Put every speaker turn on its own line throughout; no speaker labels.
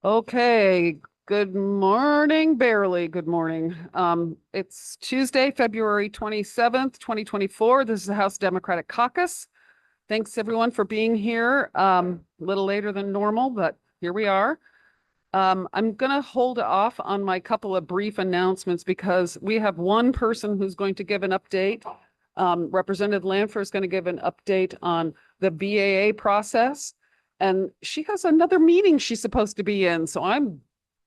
Okay, good morning, barely good morning. It's Tuesday, February 27th, 2024. This is the House Democratic Caucus. Thanks everyone for being here. A little later than normal, but here we are. I'm gonna hold off on my couple of brief announcements because we have one person who's going to give an update. Representative Lanford is going to give an update on the BAA process. And she has another meeting she's supposed to be in. So I'm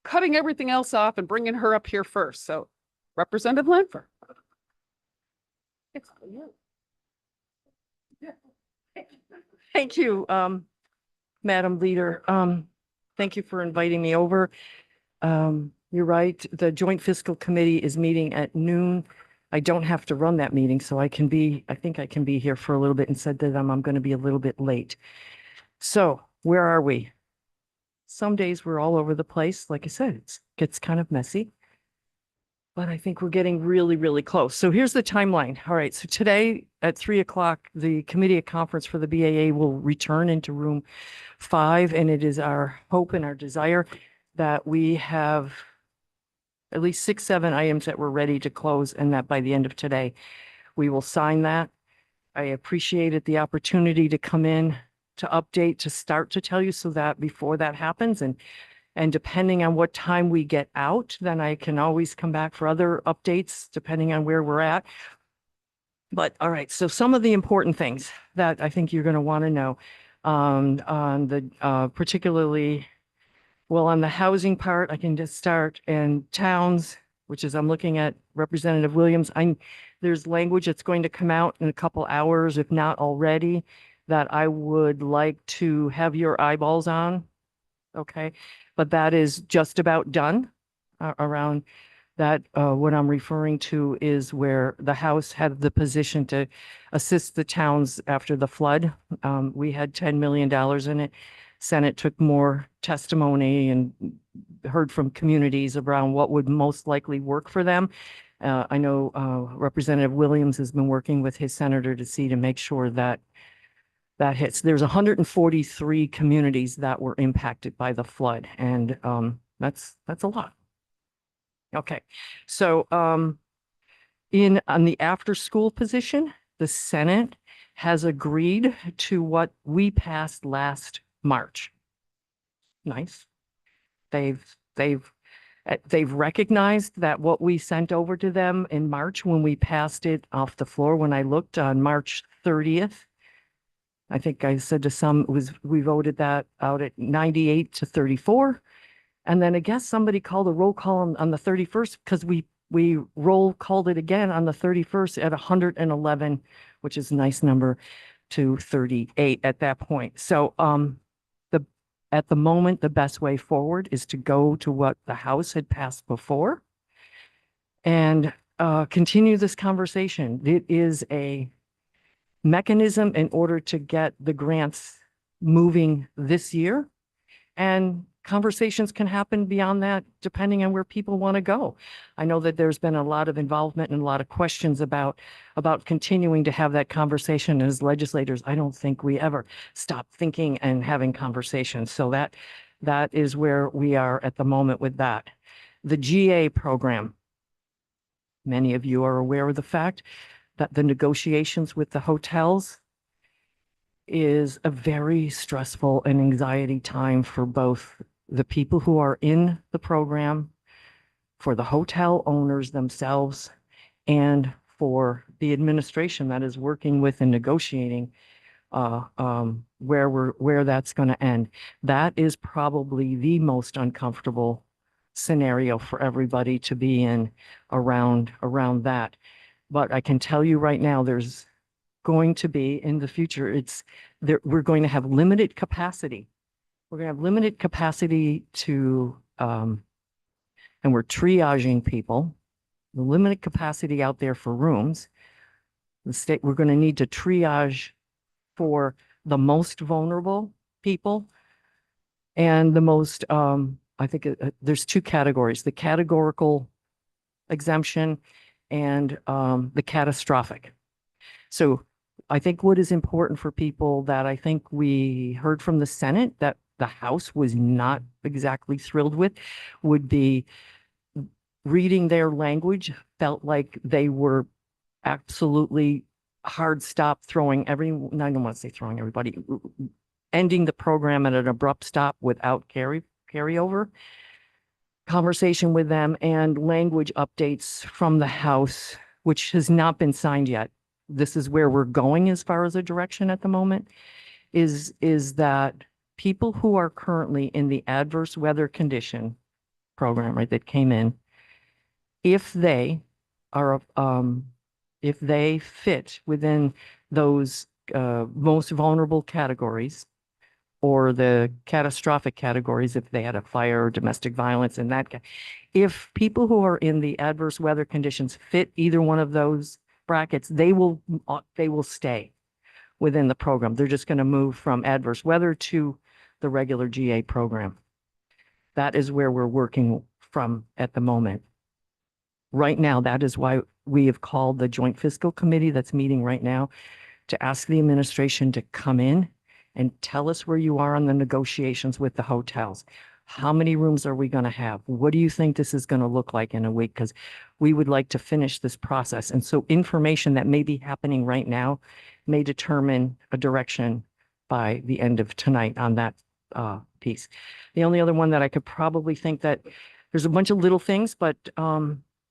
cutting everything else off and bringing her up here first. So Representative Lanford.
Thank you, Madam Leader. Thank you for inviting me over. You're right. The Joint Fiscal Committee is meeting at noon. I don't have to run that meeting, so I think I can be here for a little bit and said to them I'm going to be a little bit late. So where are we? Some days we're all over the place. Like I said, it gets kind of messy, but I think we're getting really, really close. So here's the timeline. All right. So today at 3:00, the committee at conference for the BAA will return into room 5. And it is our hope and our desire that we have at least 6, 7 items that we're ready to close, and that by the end of today, we will sign that. I appreciated the opportunity to come in to update, to start to tell you so that before that happens, and depending on what time we get out, then I can always come back for other updates depending on where we're at. But all right, so some of the important things that I think you're going to want to know on the particularly, well, on the housing part, I can just start, and towns, which is I'm looking at Representative Williams. There's language that's going to come out in a couple hours, if not already, that I would like to have your eyeballs on. Okay, but that is just about done around that. What I'm referring to is where the House had the position to assist the towns after the flood. We had $10 million in it. Senate took more testimony and heard from communities around what would most likely work for them. I know Representative Williams has been working with his senator to see to make sure that that hits. There's 143 communities that were impacted by the flood, and that's a lot. Okay, so on the after school position, the Senate has agreed to what we passed last March. Nice. They've recognized that what we sent over to them in March when we passed it off the floor, when I looked on March 30th, I think I said to some, we voted that out at 98 to 34. And then I guess somebody called a roll call on the 31st because we roll called it again on the 31st at 111, which is a nice number, to 38 at that point. So at the moment, the best way forward is to go to what the House had passed before and continue this conversation. It is a mechanism in order to get the grants moving this year, and conversations can happen beyond that depending on where people want to go. I know that there's been a lot of involvement and a lot of questions about continuing to have that conversation. As legislators, I don't think we ever stop thinking and having conversations. So that is where we are at the moment with that. The GA program, many of you are aware of the fact that the negotiations with the hotels is a very stressful and anxiety time for both the people who are in the program, for the hotel owners themselves, and for the administration that is working with and negotiating where that's going to end. That is probably the most uncomfortable scenario for everybody to be in around that. But I can tell you right now, there's going to be in the future, we're going to have limited capacity. We're going to have limited capacity to, and we're triaging people, the limited capacity out there for rooms. We're going to need to triage for the most vulnerable people and the most, I think there's 2 categories, the categorical exemption and the catastrophic. So I think what is important for people that I think we heard from the Senate, that the House was not exactly thrilled with would be reading their language, felt like they were absolutely hard stop throwing I don't want to say throwing everybody, ending the program at an abrupt stop without carryover. Conversation with them and language updates from the House, which has not been signed yet. This is where we're going as far as a direction at the moment, is that people who are currently in the adverse weather condition program, right, that came in, if they are, if they fit within those most vulnerable categories or the catastrophic categories, if they had a fire or domestic violence and if people who are in the adverse weather conditions fit either one of those brackets, they will stay within the program. They're just going to move from adverse weather to the regular GA program. That is where we're working from at the moment. Right now, that is why we have called the Joint Fiscal Committee that's meeting right now to ask the administration to come in and tell us where you are on the negotiations with the hotels. How many rooms are we going to have? What do you think this is going to look like in a week? Because we would like to finish this process. And so information that may be happening right now may determine a direction by the end of tonight on that piece. The only other one that I could probably think that there's a bunch of little things, but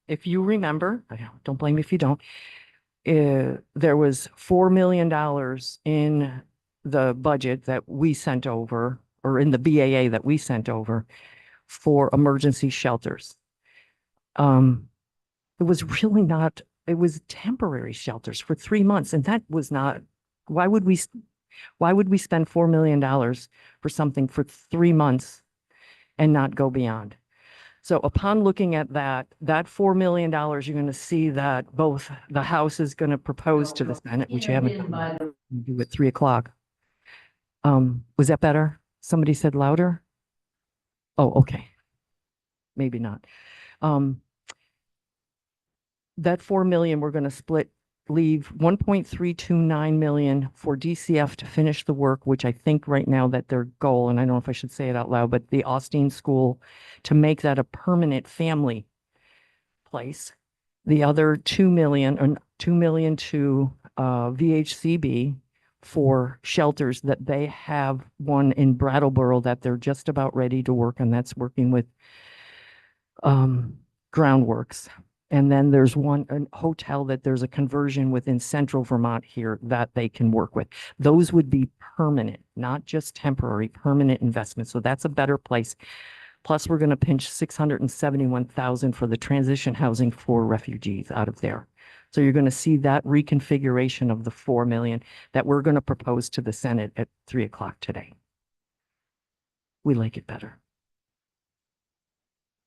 if you remember, don't blame me if you don't, there was $4 million in the budget that we sent over, or in the BAA that we sent over for emergency shelters. It was really not, it was temporary shelters for 3 months. And that was not, why would we spend $4 million for something for 3 months and not go beyond? So upon looking at that $4 million, you're going to see that both the House is going to propose to the Senate, which you haven't done, do at 3 o'clock. Was that better? Somebody said louder? Oh, okay. Maybe not. That 4 million, we're going to leave 1.329 million for DCF to finish the work, which I think right now that their goal, and I don't know if I should say it out loud, but the Austin School, to make that a permanent family place. The other 2 million to VHCB for shelters that they have one in Brattleboro that they're just about ready to work on. That's working with Groundworks. And then there's a hotel that there's a conversion within central Vermont here that they can work with. Those would be permanent, not just temporary, permanent investments. So that's a better place. Plus, we're going to pinch 671,000 for the transition housing for refugees out of there. So you're going to see that reconfiguration of the 4 million that we're going to propose to the Senate at 3 o'clock today. We like it better.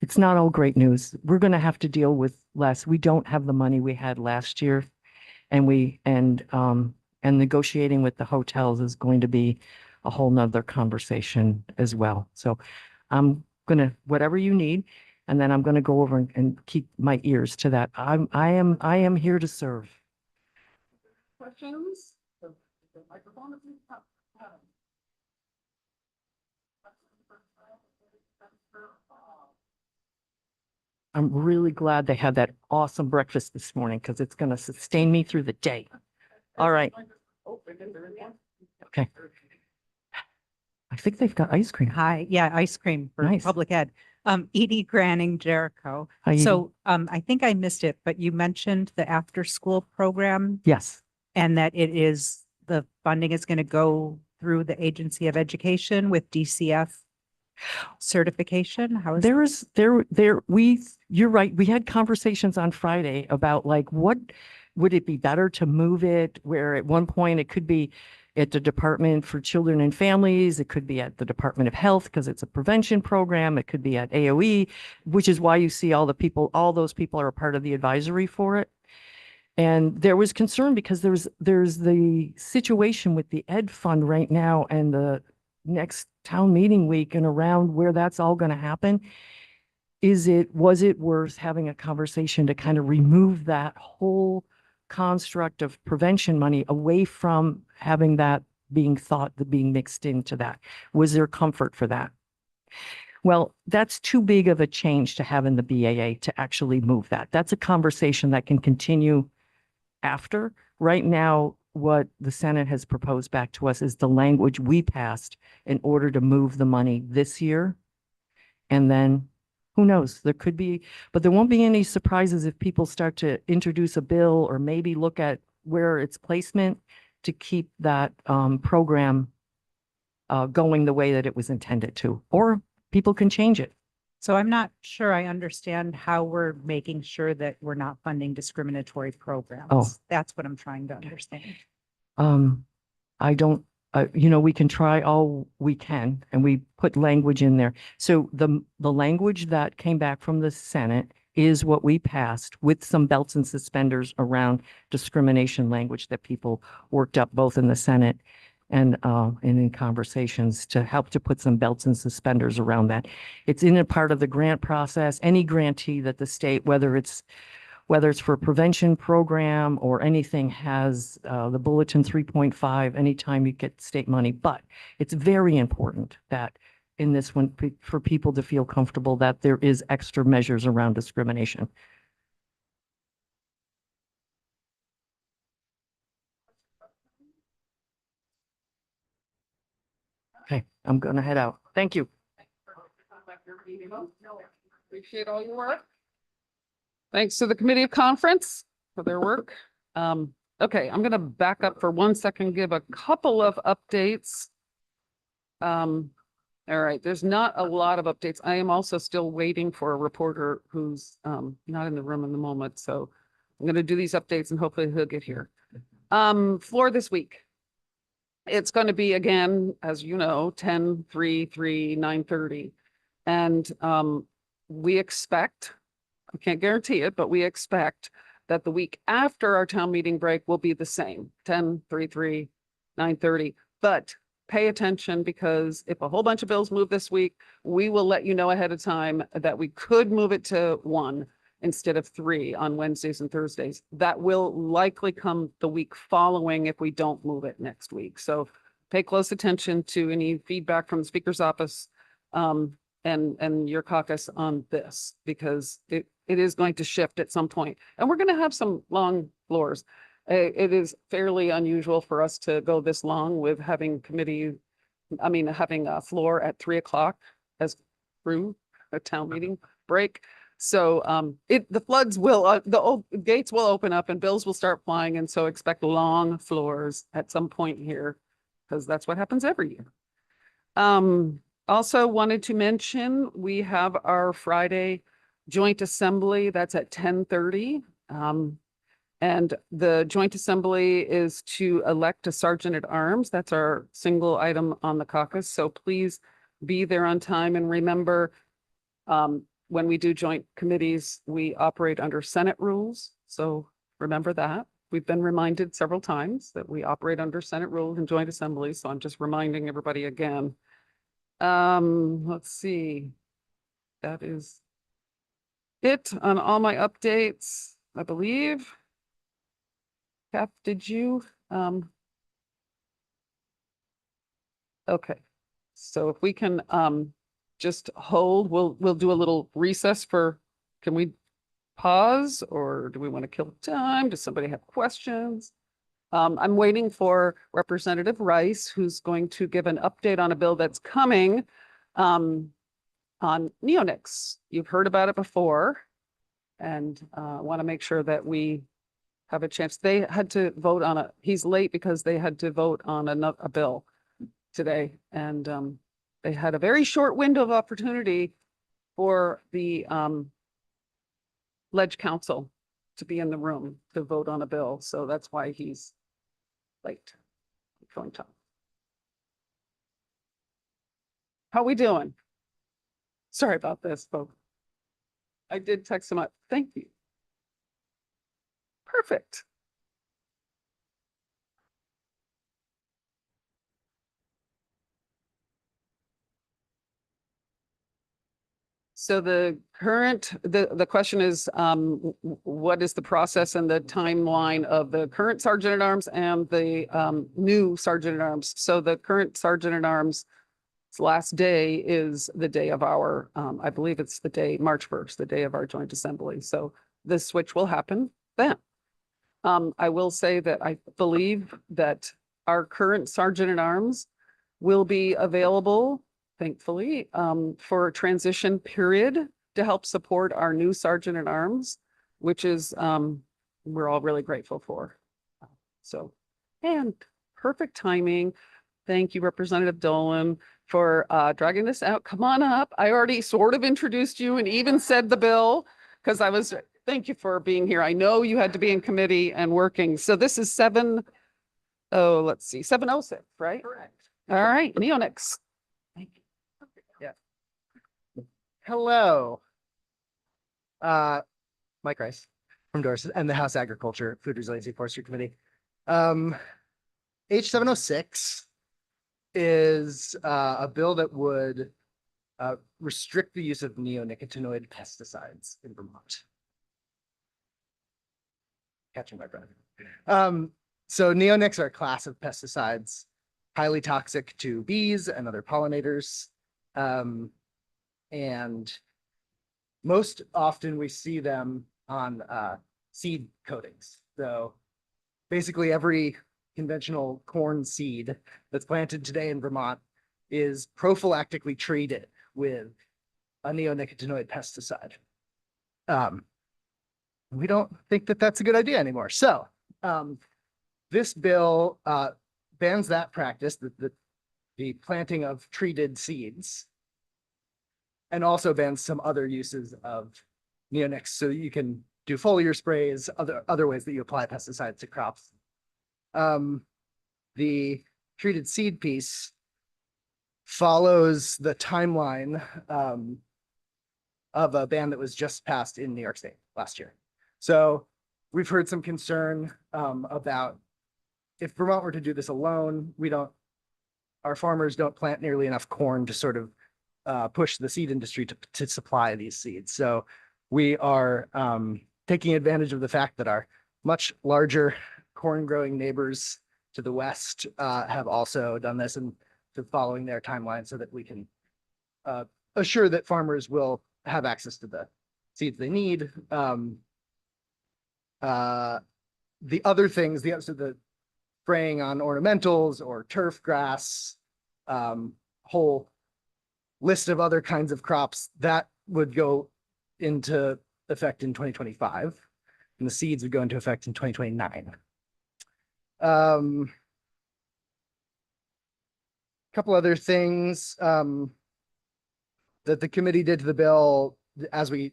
It's not all great news. We're going to have to deal with less. We don't have the money we had last year, and negotiating with the hotels is going to be a whole nother conversation as well. So I'm going to, whatever you need, and then I'm going to go over and keep my ears to that. I am here to serve.
Questions?
I'm really glad they had that awesome breakfast this morning because it's going to sustain me through the day. All right. Okay. I think they've got ice cream.
Hi, yeah, ice cream for
Nice.
public ed. Edie Granning, Jericho.
Hi, Edie.
So I think I missed it, but you mentioned the after-school program
Yes.
and that the funding is going to go through the Agency of Education with DCF certification. How is
You're right. We had conversations on Friday about like, what would it be better to move it where at one point it could be at the Department for Children and Families. It could be at the Department of Health because it's a prevention program. It could be at AOE, which is why you see all those people are a part of the advisory for it. And there was concern because there's the situation with the ed fund right now and the next town meeting week and around where that's all going to happen. Was it worth having a conversation to kind of remove that whole construct of prevention money away from having that being thought, that being mixed into that? Was there comfort for that? Well, that's too big of a change to have in the BAA to actually move that. That's a conversation that can continue after. Right now, what the Senate has proposed back to us is the language we passed in order to move the money this year. And then who knows, there could be, but there won't be any surprises if people start to introduce a bill or maybe look at where its placement to keep that program going the way that it was intended to, or people can change it.
So I'm not sure I understand how we're making sure that we're not funding discriminatory programs.
Oh.
That's what I'm trying to understand.
I don't, you know, we can try all we can and we put language in there. So the language that came back from the Senate is what we passed with some belts and suspenders around discrimination language that people worked up both in the Senate and in conversations to help to put some belts and suspenders around that. It's in a part of the grant process. Any grantee that the state, whether it's for a prevention program or anything, has the bulletin 3.5 anytime you get state money. But it's very important that in this one, for people to feel comfortable that there is extra measures around discrimination. Okay, I'm going to head out. Thank you.
Appreciate all your work. Thanks to the Committee of Conference for their work. Okay, I'm going to back up for 1 second, give a couple of updates. All right, there's not a lot of updates. I am also still waiting for a reporter who's not in the room in the moment. So I'm going to do these updates and hopefully he'll get here. Floor this week. It's going to be again, as you know, 10, 3, 3, 9:30. And we expect, I can't guarantee it, but we expect that the week after our town meeting break will be the same, 10, 3, 3, 9:30. But pay attention, because if a whole bunch of bills move this week, we will let you know ahead of time that we could move it to 1 instead of 3 on Wednesdays and Thursdays. That will likely come the week following if we don't move it next week. So pay close attention to any feedback from the Speaker's office and your caucus on this, because it is going to shift at some point. And we're going to have some long floors. It is fairly unusual for us to go this long with having having a floor at 3 o'clock as through a town meeting break. So the floods will, the old gates will open up and bills will start flying. And so expect long floors at some point here, because that's what happens every year. Also wanted to mention, we have our Friday joint assembly. That's at 10:30. And the joint assembly is to elect a sergeant at arms. That's our single item on the caucus. So please be there on time. And remember, when we do joint committees, we operate under Senate rules. So remember that. We've been reminded several times that we operate under Senate rules and joint assemblies. So I'm just reminding everybody again. Let's see. That is it on all my updates, I believe. Cap, did you? Okay. So if we can just hold, we'll do a little recess for, can we pause, or do we want to kill time? Does somebody have questions? I'm waiting for Representative Rice, who's going to give an update on a bill that's coming on neonics. You've heard about it before, and want to make sure that we have a chance. They had to vote on he's late because they had to vote on a bill today, and they had a very short window of opportunity for the Ledge Council to be in the room to vote on a bill. So that's why he's late. Going time. How we doing? Sorry about this, folks. I did text him up. Thank you. Perfect. So the question is, what is the process and the timeline of the current Sergeant at Arms and the new Sergeant at Arms? So the current Sergeant at Arms' last day is the day of our, I believe it's the day, March 1st, the day of our joint assembly. So the switch will happen then. I will say that I believe that our current Sergeant at Arms will be available, thankfully, for a transition period to help support our new Sergeant at Arms, which is, we're all really grateful for. So, and perfect timing. Thank you, Representative Dolan, for dragging this out. Come on up. I already sort of introduced you and even said the bill because thank you for being here. I know you had to be in committee and working. So this is 706, right?
Correct.
All right, neonics.
Hello. Mike Rice from Dorset and the House Agriculture, Food Resiliency Forestry Committee. H706 is a bill that would restrict the use of neonicotinoid pesticides in Vermont. Catching my breath. So neonics are a class of pesticides, highly toxic to bees and other pollinators. And most often we see them on seed coatings. So basically every conventional corn seed that's planted today in Vermont is prophylactically treated with a neonicotinoid pesticide. We don't think that that's a good idea anymore. So this bill bans that practice, the planting of treated seeds, and also bans some other uses of neonics. So you can do foliar sprays, other ways that you apply pesticides to crops. The treated seed piece follows the timeline of a ban that was just passed in New York State last year. So we've heard some concern about if Vermont were to do this alone, our farmers don't plant nearly enough corn to sort of push the seed industry to supply these seeds. So we are taking advantage of the fact that our much larger corn growing neighbors to the west have also done this and following their timeline so that we can assure that farmers will have access to the seeds they need. The other things, so the spraying on ornamentals or turf grass, whole list of other kinds of crops that would go into effect in 2025, and the seeds would go into effect in 2029. Couple other things that the committee did to the bill as we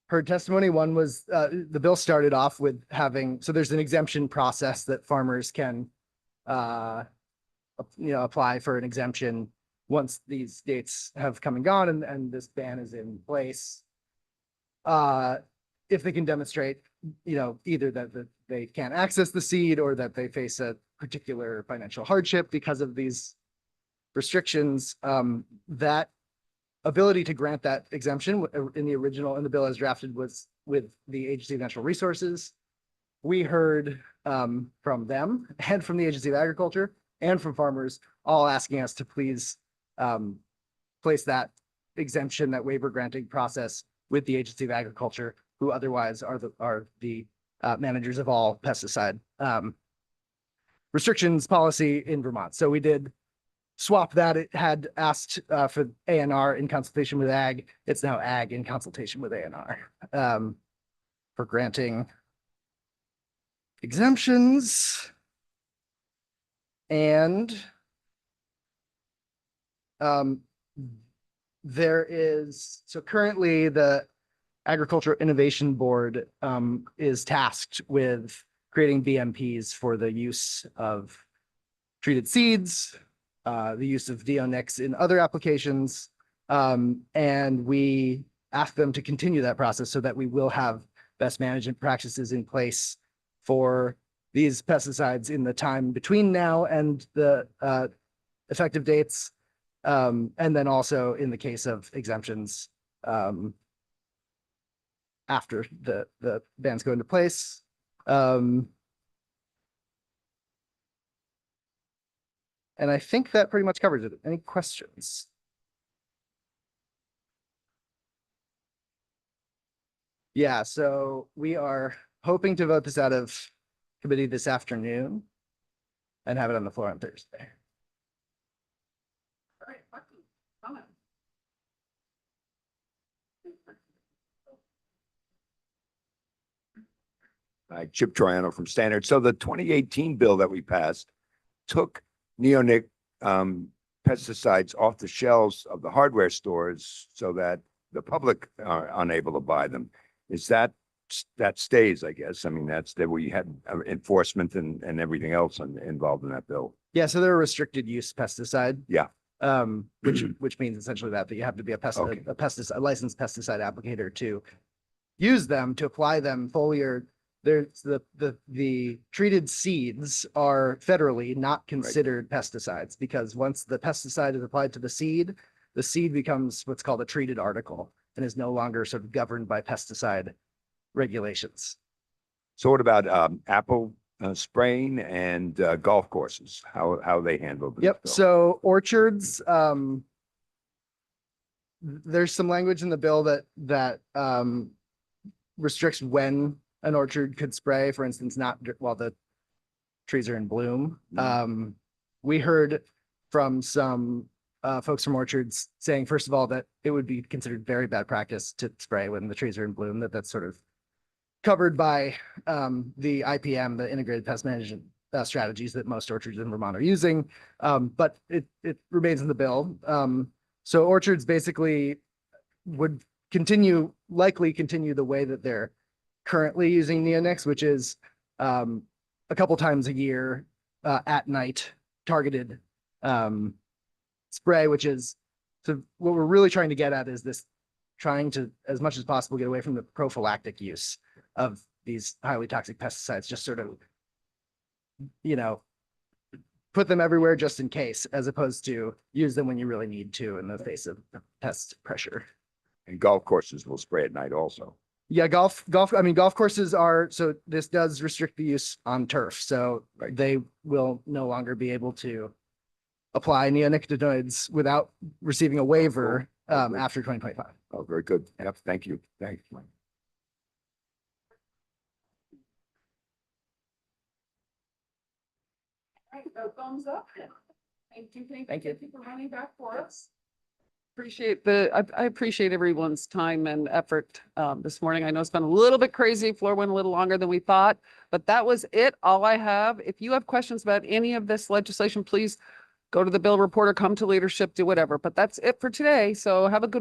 heard testimony. One was the bill started off with so there's an exemption process that farmers can apply for an exemption once these dates have come and gone and this ban is in place. If they can demonstrate, either that they can't access the seed or that they face a particular financial hardship because of these restrictions, that ability to grant that exemption in the bill as drafted was with the Agency of Natural Resources. We heard from them and from the Agency of Agriculture and from farmers all asking us to please place that exemption, that waiver granting process with the Agency of Agriculture, who otherwise are the managers of all pesticide restrictions policy in Vermont. So we did swap that. It had asked for ANR in consultation with Ag. It's now Ag in consultation with ANR for granting exemptions. And so currently the Agricultural Innovation Board is tasked with creating BMPs for the use of treated seeds, the use of neonics in other applications. And we ask them to continue that process so that we will have best management practices in place for these pesticides in the time between now and the effective dates. And then also in the case of exemptions, after the bans go into place. And I think that pretty much covers it. Any questions? Yeah, so we are hoping to vote this out of committee this afternoon and have it on the floor on Thursday.
All right, Bucky, comment.
Chip Troiano from Standard. So the 2018 bill that we passed took neonic pesticides off the shelves of the hardware stores so that the public are unable to buy them. Is that stays, I guess? I mean, that's that we had enforcement and everything else involved in that bill.
Yeah, so they're a restricted use pesticide.
Yeah.
Which means essentially that you have to be a
Okay.
licensed pesticide applicator to use them, to apply them foliar. There's the treated seeds are federally not considered pesticides, because once the pesticide is applied to the seed becomes what's called a treated article and is no longer sort of governed by pesticide regulations.
So what about apple spraying and golf courses? How they handle this
Yep.
bill?
So orchards, there's some language in the bill that restricts when an orchard could spray, for instance, not while the trees are in bloom. We heard from some folks from orchards saying, first of all, that it would be considered very bad practice to spray when the trees are in bloom, that's sort of covered by the IPM, the integrated pest management strategies that most orchards in Vermont are using. But it remains in the bill. So orchards basically would likely continue the way that they're currently using neonics, which is a couple times a year at night targeted spray, which is, so what we're really trying to get at is this, trying to, as much as possible, get away from the prophylactic use of these highly toxic pesticides, just sort of, put them everywhere just in case, as opposed to use them when you really need to in the face of pest pressure.
And golf courses will spray at night also.
Yeah, golf courses are, so this does restrict the use on turf. So they will no longer be able to apply neonicotinoids without receiving a waiver after 2025.
Oh, very good. Yep. Thank you. Thank you.
All right, no thumbs up. Thank you.
Thank you.
For running back for us. I appreciate everyone's time and effort this morning. I know it's been a little bit crazy. Floor went a little longer than we thought, but that was it. All I have. If you have questions about any of this legislation, please go to the bill reporter, come to leadership, do whatever. But that's it for today. So have a good